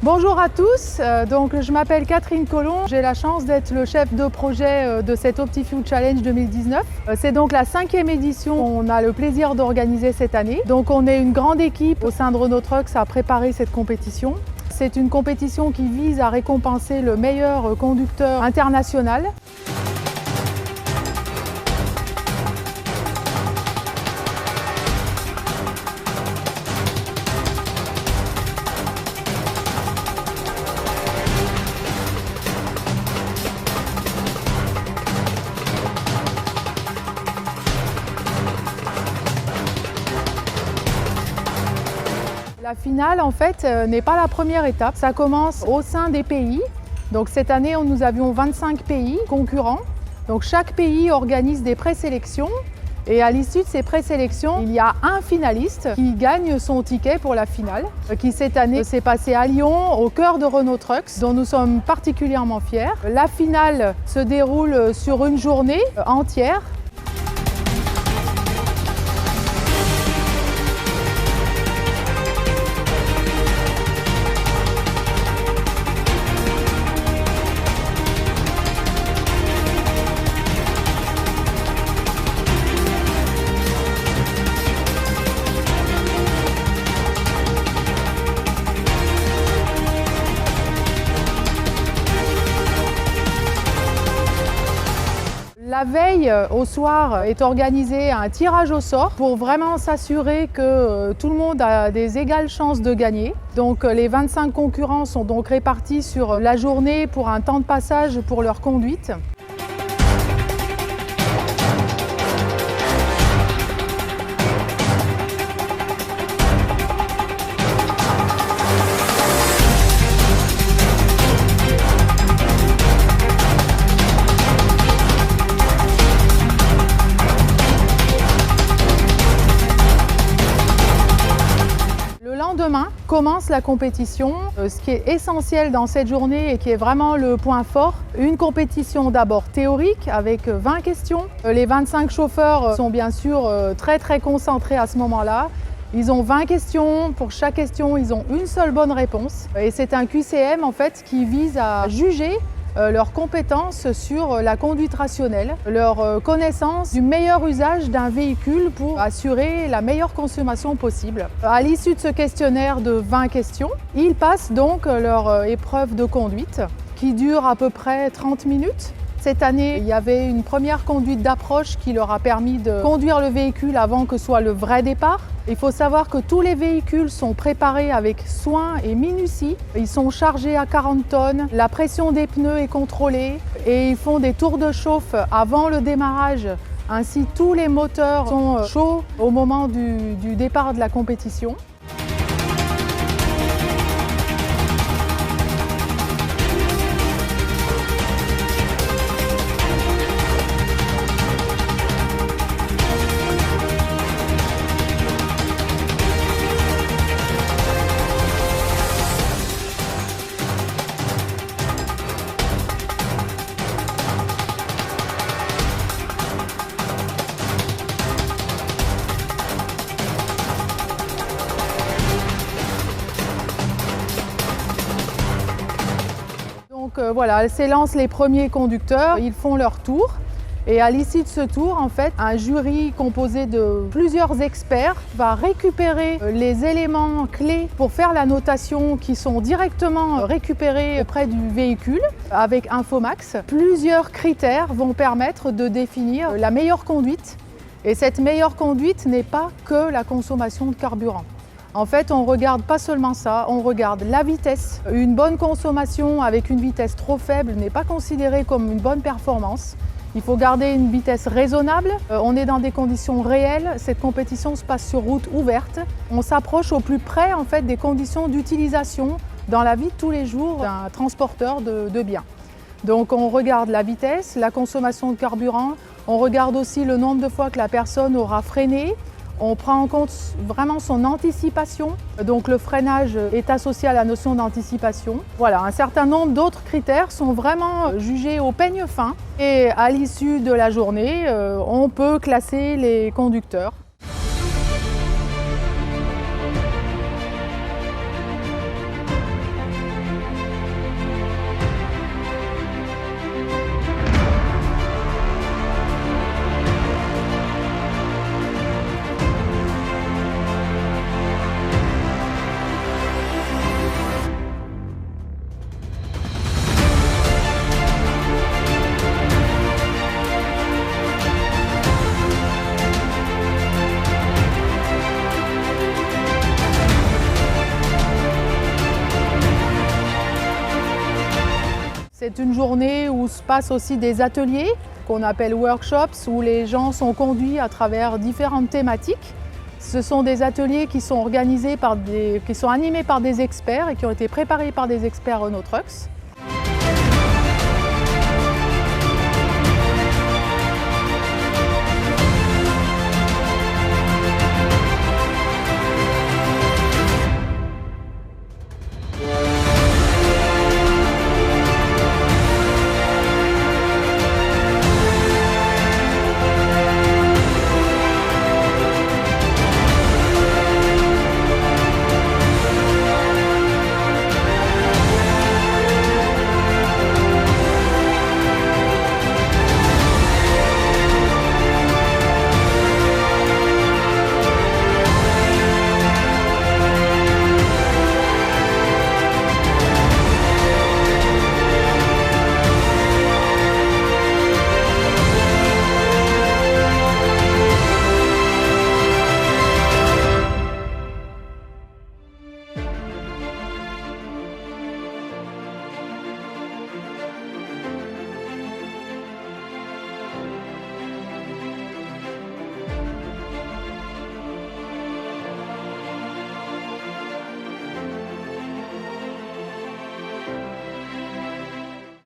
Bonjour à tous, je m'appelle Catherine Collomb, j'ai la chance d'être le chef de projet de cet OptiFuel Challenge 2019. C'est donc la 5e édition qu'on a le plaisir d'organiser cette année. Donc on est une grande équipe au sein de Renault Trucks à préparer cette compétition. C'est une compétition qui vise à récompenser le meilleur conducteur international. La finale, en fait, n'est pas la première étape. Ça commence au sein des pays. Donc cette année, nous avions 25 pays concurrents. Donc chaque pays organise des présélections. Et à l'issue de ces présélections, il y a un finaliste qui gagne son ticket pour la finale, qui cette année s'est passé à Lyon, au cœur de Renault Trucks, dont nous sommes particulièrement fiers. La finale se déroule sur une journée entière. La veille au soir est organisé un tirage au sort pour vraiment s'assurer que tout le monde a des égales chances de gagner. Donc les 25 concurrents sont donc répartis sur la journée pour un temps de passage pour leur conduite. Demain commence la compétition. Ce qui est essentiel dans cette journée et qui est vraiment le point fort, une compétition d'abord théorique avec 20 questions. Les 25 chauffeurs sont bien sûr très concentrés à ce moment-là. Ils ont 20 questions, pour chaque question ils ont une seule bonne réponse. Et c'est un QCM en fait qui vise à juger leurs compétences sur la conduite rationnelle, leur connaissance du meilleur usage d'un véhicule pour assurer la meilleure consommation possible. À l'issue de ce questionnaire de 20 questions, ils passent donc leur épreuve de conduite qui dure à peu près 30 minutes. Cette année, il y avait une première conduite d'approche qui leur a permis de conduire le véhicule avant que soit le vrai départ. Il faut savoir que tous les véhicules sont préparés avec soin et minutie. Ils sont chargés à 40 tonnes, la pression des pneus est contrôlée et ils font des tours de chauffe avant le démarrage. Ainsi, tous les moteurs sont chauds au moment du départ de la compétition. Donc voilà, s'élancent les premiers conducteurs, ils font leur tour et à l'issue de ce tour, en fait, un jury composé de plusieurs experts va récupérer les éléments clés pour faire la notation qui sont directement récupérés auprès du véhicule avec Infomax. Plusieurs critères vont permettre de définir la meilleure conduite et cette meilleure conduite n'est pas que la consommation de carburant. En fait, on ne regarde pas seulement ça, on regarde la vitesse. Une bonne consommation avec une vitesse trop faible n'est pas considérée comme une bonne performance. Il faut garder une vitesse raisonnable. On est dans des conditions réelles. Cette compétition se passe sur route ouverte. On s'approche au plus près en fait, des conditions d'utilisation dans la vie de tous les jours d'un transporteur de biens. Donc on regarde la vitesse, la consommation de carburant. On regarde aussi le nombre de fois que la personne aura freiné. On prend en compte vraiment son anticipation, donc le freinage est associé à la notion d'anticipation. Voilà, un certain nombre d'autres critères sont vraiment jugés au peigne fin et à l'issue de la journée, on peut classer les conducteurs. C'est une journée où se passent aussi des ateliers qu'on appelle workshops, où les gens sont conduits à travers différentes thématiques. Ce sont des ateliers qui sont organisés qui sont animés par des experts et qui ont été préparés par des experts Renault Trucks.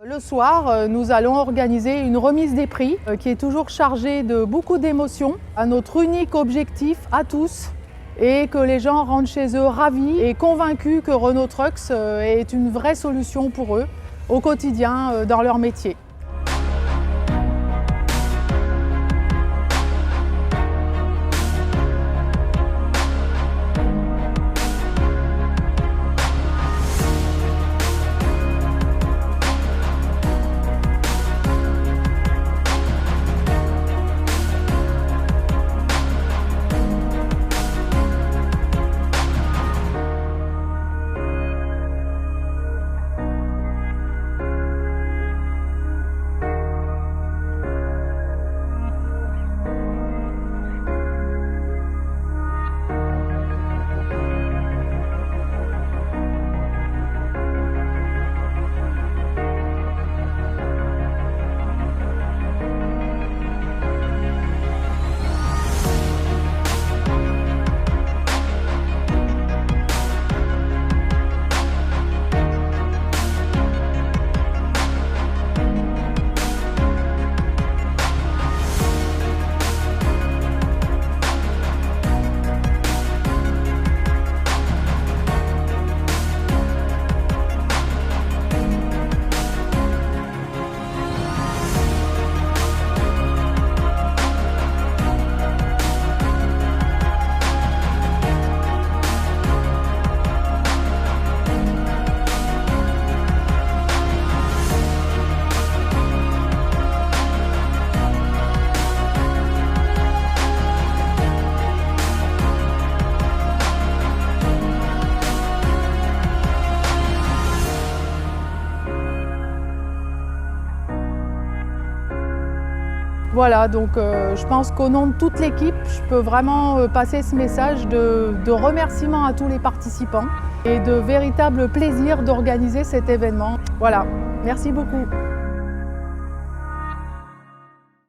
Le soir, nous allons organiser une remise des prix qui est toujours chargée de beaucoup d'émotions, à notre unique objectif à tous, et que les gens rentrent chez eux ravis et convaincus que Renault Trucks est une vraie solution pour eux au quotidien dans leur métier. Voilà, donc je pense qu'au nom de toute l'équipe, je peux vraiment passer ce message de remerciement à tous les participants et de véritable plaisir d'organiser cet événement. Voilà, merci beaucoup.